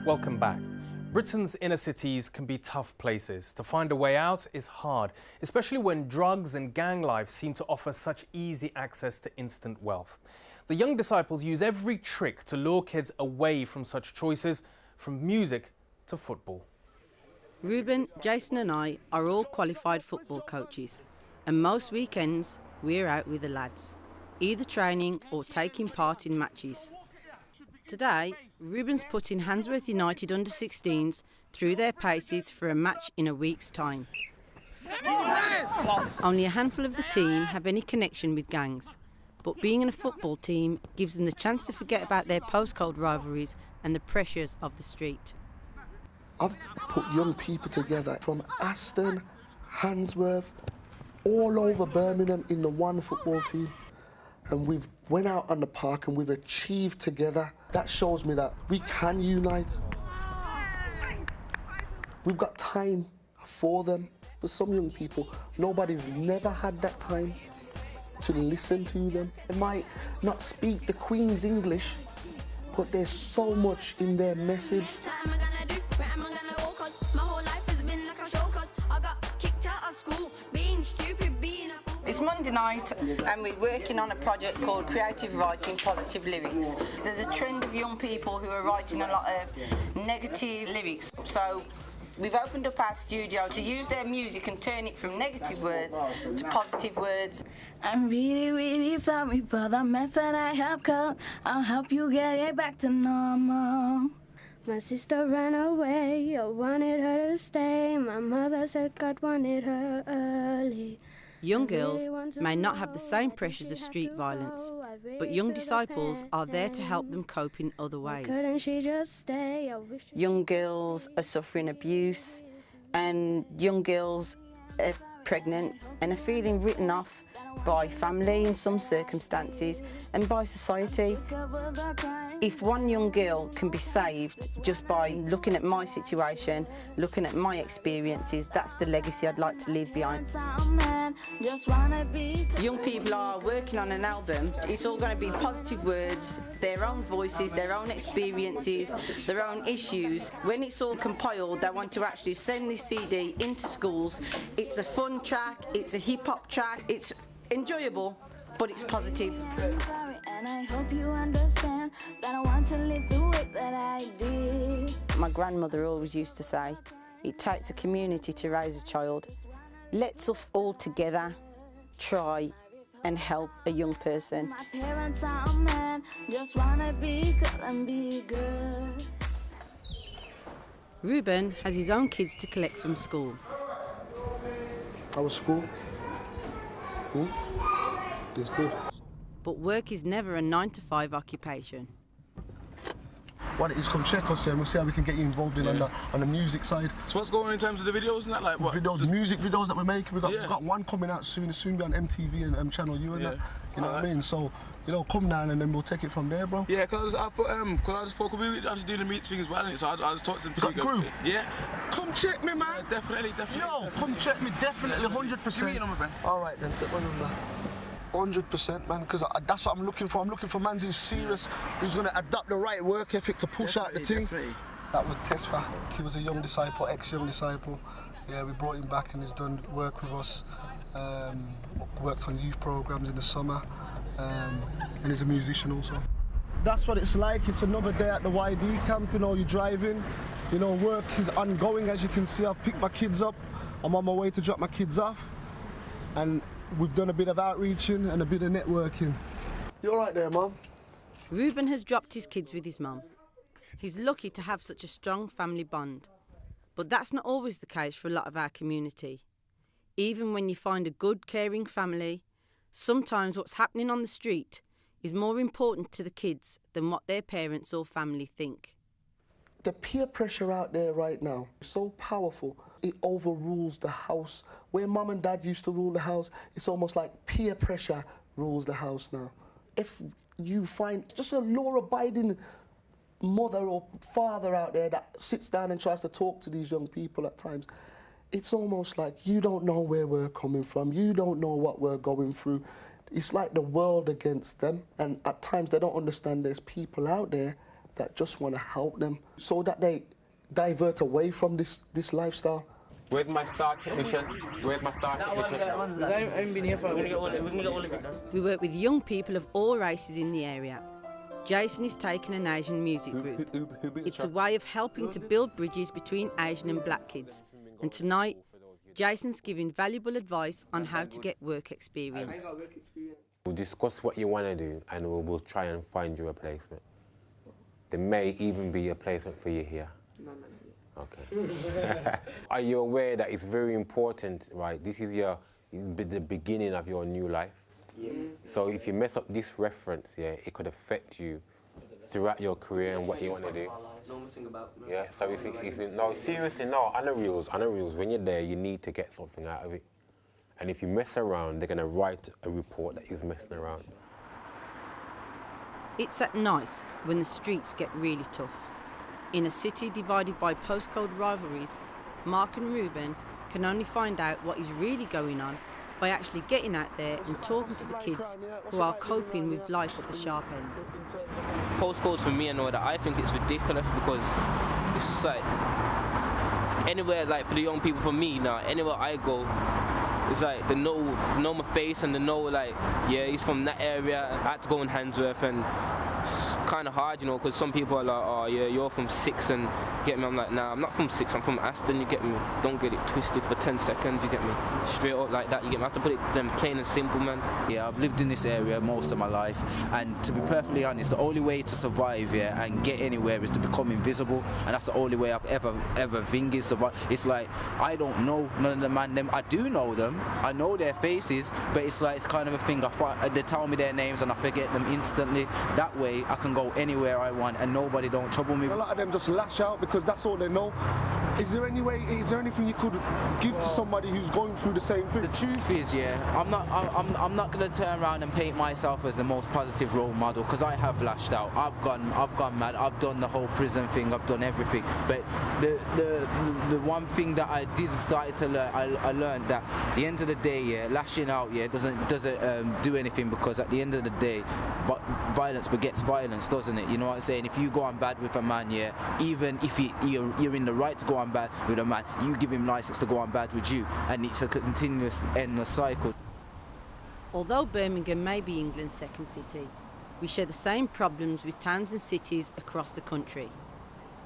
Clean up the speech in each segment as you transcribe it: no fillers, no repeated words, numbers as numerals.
Welcome back. Britain's inner cities can be tough places. To find a way out is hard, especially when drugs and gang life seem to offer such easy access to instant wealth. The young disciples use every trick to lure kids away from such choices, from music to football. Ruben, Jason and I are all qualified football coaches, and most weekends we're out with the lads, either training or taking part in matches. Today, Ruben's putting Handsworth United under-16s through their paces for a match in a week's time. Only a handful of the team have any connection with gangs, but being in a football team gives them the chance to forget about their postcode rivalries and the pressures of the street. I've put young people together from Aston, Handsworth, all over Birmingham in the one football team. And we've went out on the park and we've achieved together. That shows me that we can unite. We've got time for them. For some young people, nobody's never had that time to listen to them. They might not speak the Queen's English, but there's so much in their message. It's Monday night and we're working on a project called Creative Writing Positive Lyrics. There's a trend of young people who are writing a lot of negative lyrics. So we've opened up our studio to use their music and turn it from negative words to positive words. I'm really, really sorry for the mess that I have caused. I'll help you get it back to normal. My sister ran away, I wanted her to stay. My mother said God wanted her early. Young girls may not have the same pressures of street violence, but young disciples are there to help them cope in other ways. Young girls are suffering abuse, and young girls are pregnant and are feeling written off by family in some circumstances and by society. If one young girl can be saved just by looking at my situation, looking at my experiences, that's the legacy I'd like to leave behind. Young people are working on an album. It's all going to be positive words, their own voices, their own experiences, their own issues. When it's all compiled, they want to actually send this CD into schools. It's a fun track, it's a hip-hop track, it's enjoyable, but it's positive. And I hope you understand that I want to live the way that I did. My grandmother always used to say, it takes a community to raise a child. Let's us all together try and help a young person. My parents are a man, just wanna be good and be good. Ruben has his own kids to collect from school. Our school, it's good. But work is never a 9-to-5 occupation. Why don't you come check us and we'll see how we can get you involved in on the music side. So what's going on in terms of the videos and that? Like what? Videos, music videos that we're making. We've got one coming out soon. It'll soon be on MTV and Channel U and that. You know what I mean? So, you know, come down and then we'll take it from there, bro. Yeah, because I thought, could we just do the meet thing as well, innit? So I just talked to them. You got group? Yeah. Come check me, man. Yeah, definitely. Yo, come check me, definitely, 100%. Give me your number, Ben. All right, then, take my number. 100%, man, because that's what I'm looking for. I'm looking for man who's serious, who's going to adapt the right work ethic to push out the thing. Definitely. That was Tesfa. He was a young disciple, ex-young disciple. Yeah, we brought him back and he's done work with us. Worked on youth programs in the summer, and he's a musician also. That's what it's like. It's another day at the YD camp. You know, you're driving. You know, work is ongoing. As you can see, I've picked my kids up. I'm on my way to drop my kids off, and we've done a bit of outreaching and a bit of networking. You all right there, Mum? Ruben has dropped his kids with his mum. He's lucky to have such a strong family bond. But that's not always the case for a lot of our community. Even when you find a good, caring family, sometimes what's happening on the street is more important to the kids than what their parents or family think. The peer pressure out there right now is so powerful. It overrules the house. Where mum and dad used to rule the house, it's almost like peer pressure rules the house now. If you find just a law-abiding mother or father out there that sits down and tries to talk to these young people at times, it's almost like you don't know where we're coming from, you don't know what we're going through. It's like the world against them, and at times they don't understand there's people out there that just want to help them so that they divert away from this lifestyle. Where's my star technician? Where's my star technician? I haven't been here for a while. We work with young people of all races in the area. Jason is taking an Asian music group. It's a way of helping to build bridges between Asian and black kids. And tonight, Jason's giving valuable advice on how to get work experience. We'll discuss what you want to do and we'll try and find you a placement. There may even be a placement for you here. Okay. Are you aware that it's very important, right? This is the beginning of your new life. Yeah. So if you mess up this reference, yeah, it could affect you throughout your career and what you want to do. Yeah, so no, seriously, no, on the reals, when you're there, you need to get something out of it. And if you mess around, they're going to write a report that you're messing around. It's at night when the streets get really tough. In a city divided by postcode rivalries, Mark and Ruben can only find out what is really going on by actually getting out there and talking to the kids who are coping with life at the sharp end. Postcodes for me and all that, I think it's ridiculous because it's just like, anywhere, like for the young people, for me now, anywhere I go, it's like they know my face and they know like, yeah, he's from that area. I had to go in Handsworth and it's kind of hard, you know, because some people are like, oh yeah, you're from 6 and get me. I'm like, nah, I'm not from 6, I'm from Aston, you get me. Don't get it twisted for 10 seconds, you get me. Straight up like that, you get me. I have to put it them plain and simple, man. Yeah, I've lived in this area most of my life, and to be perfectly honest, the only way to survive here and get anywhere is to become invisible, and that's the only way I've ever thingy survived. It's like, I don't know none of the man them. I do know them, I know their faces, but it's like, it's kind of a thing. They tell me their names and I forget them instantly. That way I can go anywhere I want and nobody don't trouble me. A lot of them just lash out because that's all they know. Is there anything you could give to somebody who's going through the same thing? The truth is, yeah, I'm not gonna turn around and paint myself as the most positive role model, because I have lashed out. I've gone mad. I've done the whole prison thing. I've done everything. But the one thing that I did start to learn, I learned that at the end of the day, yeah, lashing out, yeah, doesn't do anything, because at the end of the day, but violence begets violence, doesn't it? You know what I'm saying? If you go on bad with a man, yeah, even if you're in the right to go on bad with a man, you give him license to go on bad with you, and it's a continuous, endless cycle. Although Birmingham may be England's second city, we share the same problems with towns and cities across the country.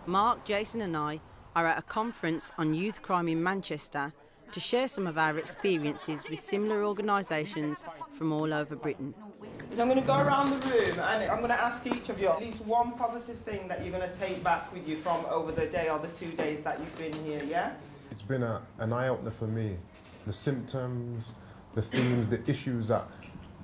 Mark, Jason and I are at a conference on youth crime in Manchester to share some of our experiences with similar organisations from all over Britain. So I'm going to go around the room and I'm going to ask each of you at least one positive thing that you're going to take back with you from over the day or the 2 days that you've been here, yeah? It's been an eye-opener for me. The symptoms, the themes, the issues that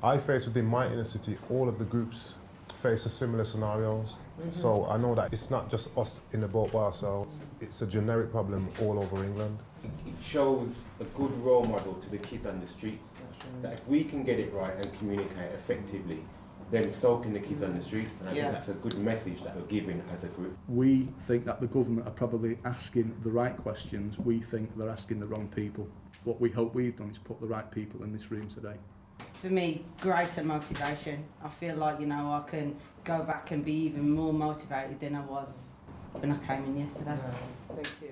I face within my inner city, all of the groups face similar scenarios. So I know that it's not just us in the boat by ourselves. It's a generic problem all over England. It shows a good role model to the kids on the streets, that if we can get it right and communicate effectively, then so can the kids on the streets, and I think that's a good message that we're giving as a group. We think that the government are probably asking the right questions. We think they're asking the wrong people. What we hope we've done is put the right people in this room today. For me, greater motivation. I feel like, you know, I can go back and be even more motivated than I was when I came in yesterday. Thank you.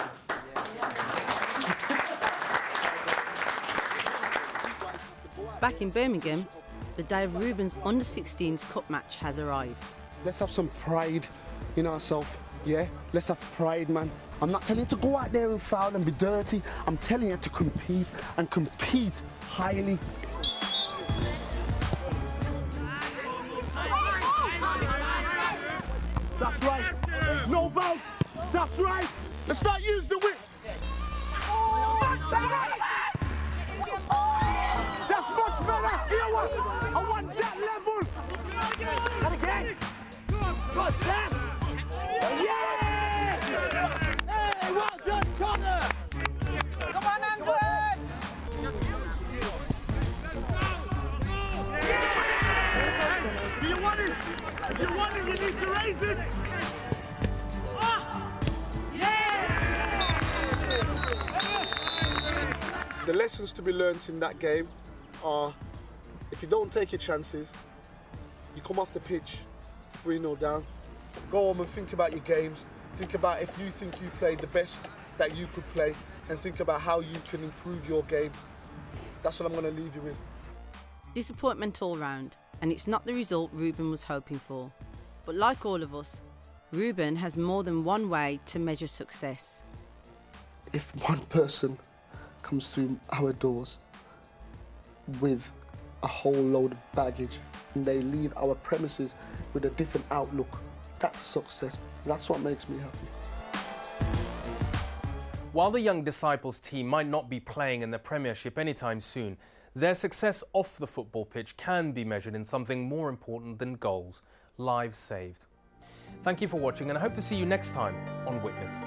Back in Birmingham, the day of Ruben's under-16s cup match has arrived. Let's have some pride in ourselves, yeah? Let's have pride, man. I'm not telling you to go out there and foul and be dirty. I'm telling you to compete, and compete highly. That's right. No vote. That's right. Let's not use the whip. That's much better. You know what? I want that level. And again. God damn. Yeah! Hey, well done, Connor. Come on, Antwerp. Yeah! Do you want it? If you want it, you need to raise it. The lessons to be learnt in that game are, if you don't take your chances, you come off the pitch 3-0 down, go home and think about your games, think about if you think you played the best that you could play, and think about how you can improve your game. That's what I'm going to leave you with. Disappointment all round, and it's not the result Ruben was hoping for. But like all of us, Ruben has more than one way to measure success. If one person comes through our doors with a whole load of baggage and they leave our premises with a different outlook, that's a success. That's what makes me happy. While the Young Disciples team might not be playing in the Premiership anytime soon, their success off the football pitch can be measured in something more important than goals: lives saved. Thank you for watching, and I hope to see you next time on Witness.